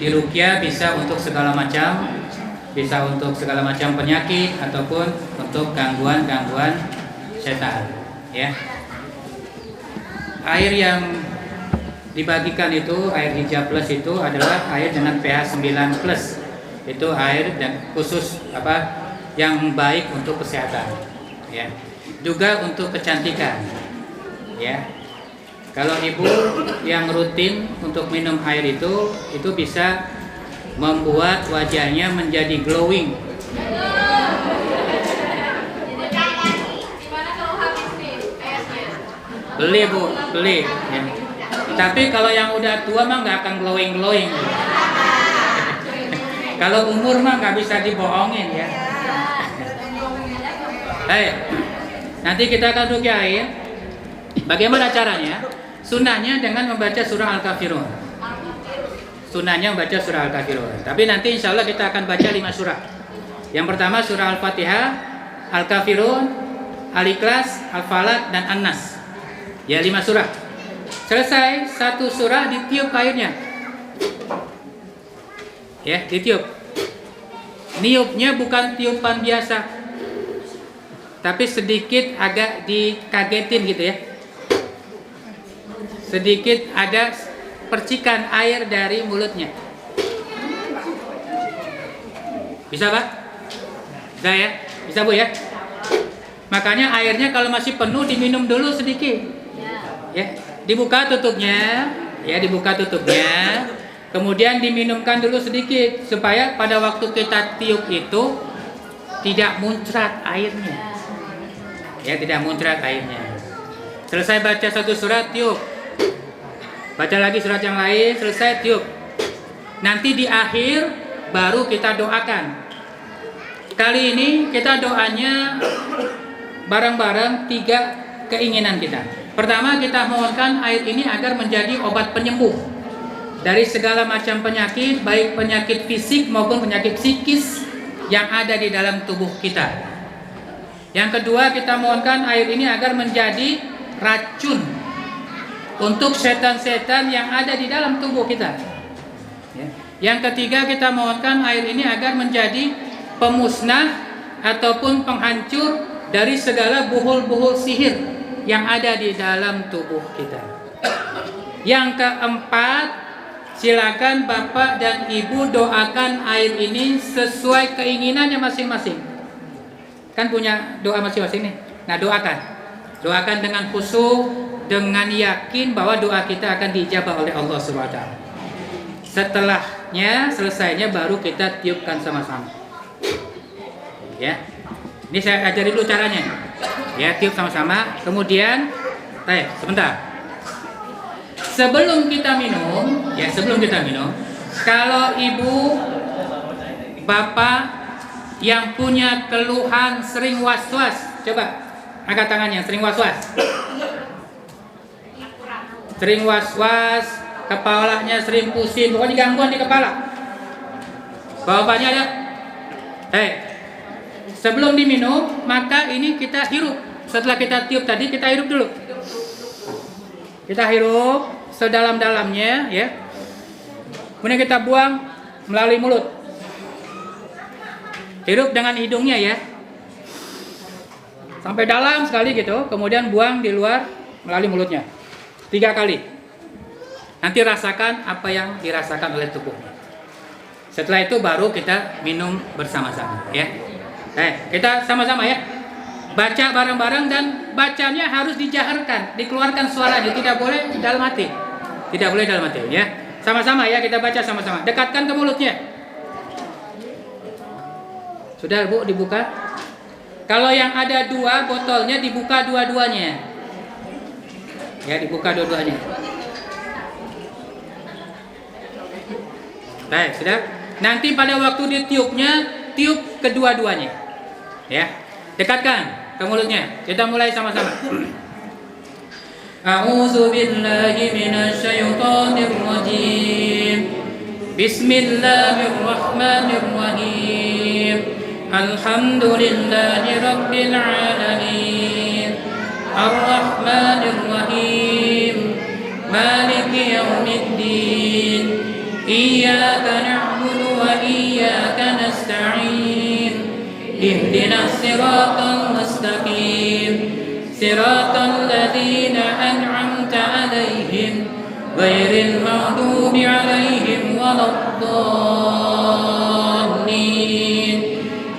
Diruqyah bisa untuk segala macam, bisa untuk segala macam penyakit ataupun untuk gangguan-gangguan setan, ya. Air yang dibagikan itu, air hijab plus itu adalah air dengan pH 9 plus. Itu air dan khusus yang baik untuk kesehatan, ya. Juga untuk kecantikan, ya. Kalau ibu yang rutin untuk minum air itu bisa membuat wajahnya menjadi glowing. Beli bu, beli. Ya. Tapi kalau yang udah tua mah nggak akan glowing. Kalau umur mah nggak bisa dibohongin, ya. Nanti kita akan ruqyahin. Bagaimana caranya? Sunnahnya dengan membaca surah Al-Kafirun. Sunnahnya membaca surah Al-Kafirun. Tapi nanti insya Allah kita akan baca 5 surah. Yang pertama surah Al-Fatihah, Al-Kafirun, Al-Ikhlas, Al-Falaq, dan An-Nas. Ya, 5 surah. Selesai satu surah ditiup airnya. Ya, ditiup. Niupnya bukan tiupan biasa, tapi sedikit agak dikagetin gitu ya. Sedikit ada percikan air dari mulutnya. Bisa Pak? Bisa ya? Bisa Bu ya? Makanya airnya kalau masih penuh diminum dulu sedikit. Ya, dibuka tutupnya, kemudian diminumkan dulu sedikit supaya pada waktu kita tiup itu tidak muncrat airnya. Ya, tidak muncrat airnya. Selesai baca satu surat, tiup. Baca lagi surat yang lain, selesai, tiup. Nanti di akhir baru kita doakan. Kali ini kita doanya bareng-bareng 3 keinginan kita. Pertama, kita mohonkan air ini agar menjadi obat penyembuh dari segala macam penyakit, baik penyakit fisik maupun penyakit psikis yang ada di dalam tubuh kita. Yang kedua, kita mohonkan air ini agar menjadi racun untuk setan-setan yang ada di dalam tubuh kita. Yang ketiga, kita mohonkan air ini agar menjadi pemusnah ataupun penghancur dari segala buhul-buhul sihir yang ada di dalam tubuh kita. Yang keempat, silakan Bapak dan Ibu doakan air ini sesuai keinginannya masing-masing. Kan punya doa masing-masing nih. Nah, doakan dengan khusyuk, dengan yakin bahwa doa kita akan diijabah oleh Allah SWT. Selesainya baru kita tiupkan sama-sama. Ya, ini saya ajari dulu caranya. Ya, tiup sama-sama. Kemudian, sebentar. Sebelum kita minum, kalau ibu, bapak yang punya keluhan sering was-was, coba angkat tangannya, sering was-was. Sering was-was, kepalanya sering pusing, pokoknya gangguan di kepala. Bapaknya ada. Sebelum diminum, maka ini kita hirup. Setelah kita tiup tadi, kita hirup dulu. Kita hirup sedalam-dalamnya, ya. Kemudian kita buang melalui mulut. Hirup dengan hidungnya, ya. Sampai dalam sekali gitu, kemudian buang di luar melalui mulutnya. 3 kali. Nanti rasakan apa yang dirasakan oleh tubuh. Setelah itu baru kita minum bersama-sama, ya. Kita sama-sama ya. Baca bareng-bareng dan bacanya harus dijaharkan, dikeluarkan suaranya, tidak boleh dalam hati. Tidak boleh dalam hati, ya. Sama-sama ya, kita baca sama-sama. Dekatkan ke mulutnya. Sudah Bu, dibuka. Kalau yang ada 2 botolnya dibuka dua-duanya. Ya, dibuka dua-duanya. Baik, sudah. Nanti pada waktu ditiupnya, tiup kedua-duanya. Ya, dekatkan ke mulutnya. Kita mulai sama-sama. A'udzu billahi minasy syaithanir rajim. Bismillahirrahmanirrahim. Alhamdulillahi rabbil alamin. Ar-Rahmanir Rahim. Maliki yaumiddin. Iyyaka إياك نعبد وإياك نستعين اهدنا الصراط المستقيم صراط الذين أنعمت عليهم غير المغضوب عليهم ولا الضالين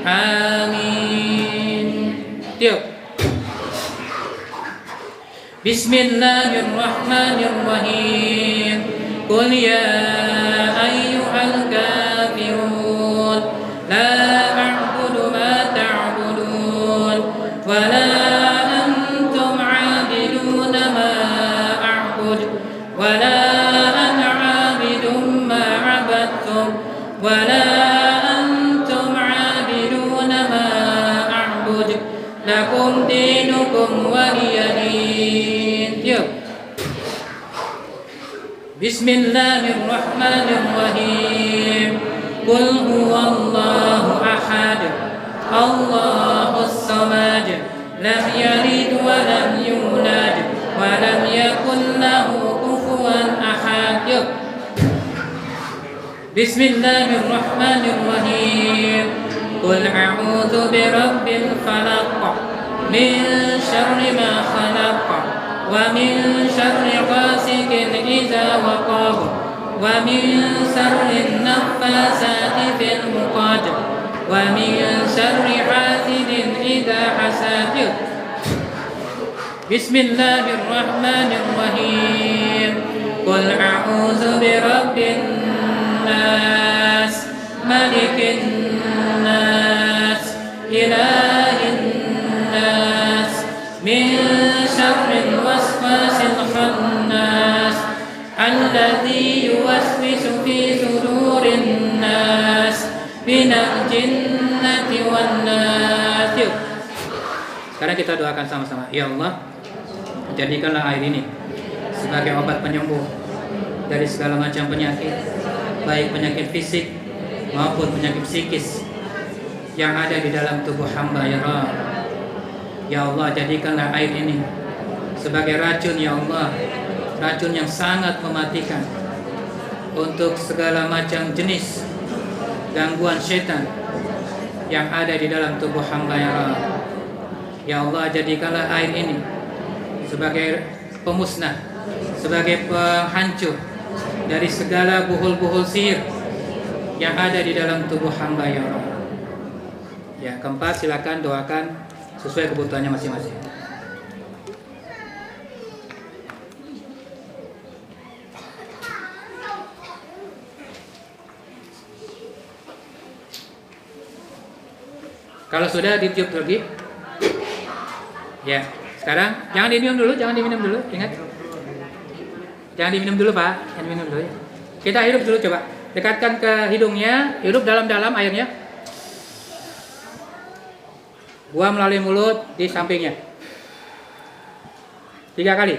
آمين. Tiup. Bismillahirrahmanirrahim. Qul ya ayyuhal kafirun la a'budu ma ta'budun wa la antum 'abiduna ma a'bud wa la ana 'abidun ma 'abadtum wa la antum 'abiduna ma a'bud lakum dinukum waliyadin. Yuk. Bismillahirrahmanirrahim. Qul huwallahu ahad Allahus samad lam yalid wa lam yulad wa lam yakul lahu kufuwan ahad. Yuk. Bismillahirrahmanirrahim. Qul a'udzu birabbil falaq min syarri ma khalaq wa min syarri ghasiqin idza waqab wa min syarri naffasati fil 'uqad wa min syarri hasidin idza hasad. Bismillahirrahmanirrahim. Qul a'udzu birabbin nas malikin nas ilahin nas min syarril waswasil khannas alladzi yuwaswisu fi sudurin nas minal jinnati wan nas. Sekarang kita doakan sama-sama. Ya Allah, jadikanlah air ini sebagai obat penyembuh dari segala macam penyakit, baik penyakit fisik maupun penyakit psikis yang ada di dalam tubuh hamba ya Rabb. Ya Allah, jadikanlah air ini sebagai racun ya Allah, racun yang sangat mematikan untuk segala macam jenis gangguan setan yang ada di dalam tubuh hamba ya Rabb. Ya Allah, jadikanlah air ini sebagai pemusnah, sebagai penghancur dari segala buhul-buhul sihir yang ada di dalam tubuh hamba ya Rabb. Ya, keempat, silakan doakan sesuai kebutuhannya masing-masing. Kalau sudah ditiup lagi. Ya, sekarang jangan diminum dulu, ingat. Jangan diminum dulu, Pak. Jangan diminum dulu ya. Kita hirup dulu coba. Dekatkan ke hidungnya, hirup dalam-dalam airnya. Buang melalui mulut di sampingnya 3 kali.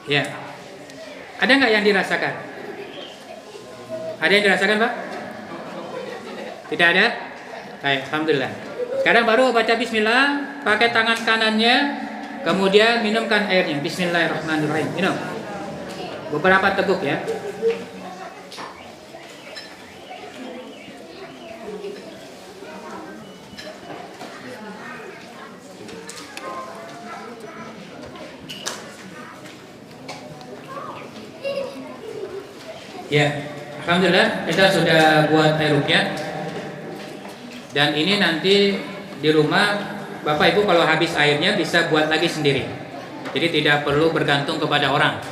Ya. Ada nggak yang dirasakan? Ada yang dirasakan, Pak? Tidak ada? Baik, alhamdulillah. Sekarang baru baca bismillah, pakai tangan kanannya, kemudian minumkan airnya. Bismillahirrahmanirrahim. Minum. Beberapa teguk ya. Ya, alhamdulillah kita sudah buat air ruqyah. Dan ini nanti di rumah Bapak Ibu kalau habis airnya bisa buat lagi sendiri. Jadi tidak perlu bergantung kepada orang.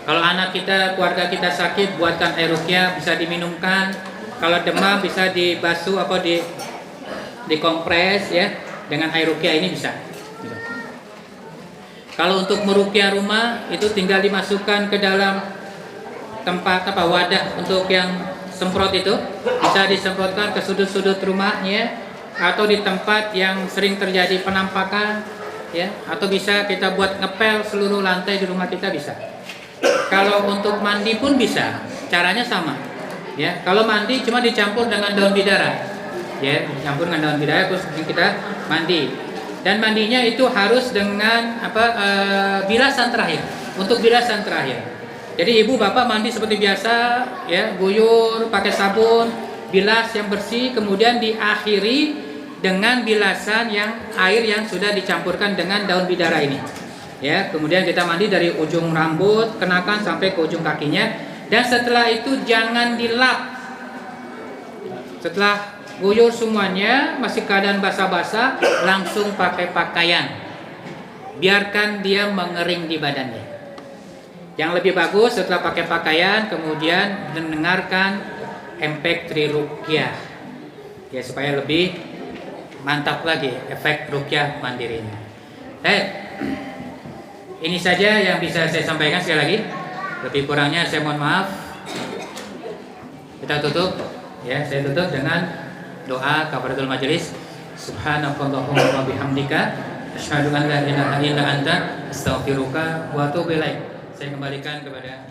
Kalau anak kita, keluarga kita sakit, buatkan air ruqyah, bisa diminumkan. Kalau demam bisa dibasuh atau dikompres ya, dengan air ruqyah ini bisa. Kalau untuk meruqyah rumah itu tinggal dimasukkan ke dalam tempat wadah untuk yang semprot itu, bisa disemprotkan ke sudut-sudut rumahnya atau di tempat yang sering terjadi penampakan ya, atau bisa kita buat ngepel seluruh lantai di rumah kita bisa. Kalau untuk mandi pun bisa, caranya sama ya. Kalau mandi cuma dicampur dengan daun bidara ya, campur dengan daun bidara terus kita mandi. Dan mandinya itu harus dengan bilasan terakhir. Untuk bilasan terakhir. Jadi ibu bapak mandi seperti biasa, ya, guyur pakai sabun, bilas yang bersih, kemudian diakhiri dengan bilasan air yang sudah dicampurkan dengan daun bidara ini. Ya, kemudian kita mandi dari ujung rambut, kenakan sampai ke ujung kakinya, dan setelah itu jangan dilap. Setelah guyur semuanya masih keadaan basah-basah, langsung pakai pakaian. Biarkan dia mengering di badannya. Yang lebih bagus setelah pakai pakaian, kemudian mendengarkan MP3 ruqyah, ya, supaya lebih mantap lagi efek ruqyah mandirinya. Ini saja yang bisa saya sampaikan. Sekali lagi, lebih kurangnya saya mohon maaf. Kita tutup, ya, saya tutup dengan doa kafaratul majelis. Subhanakallahumma wa bihamdika asyhadu an la ilaha illa anta astaghfiruka wa atubu ilaik. Saya kembalikan kepada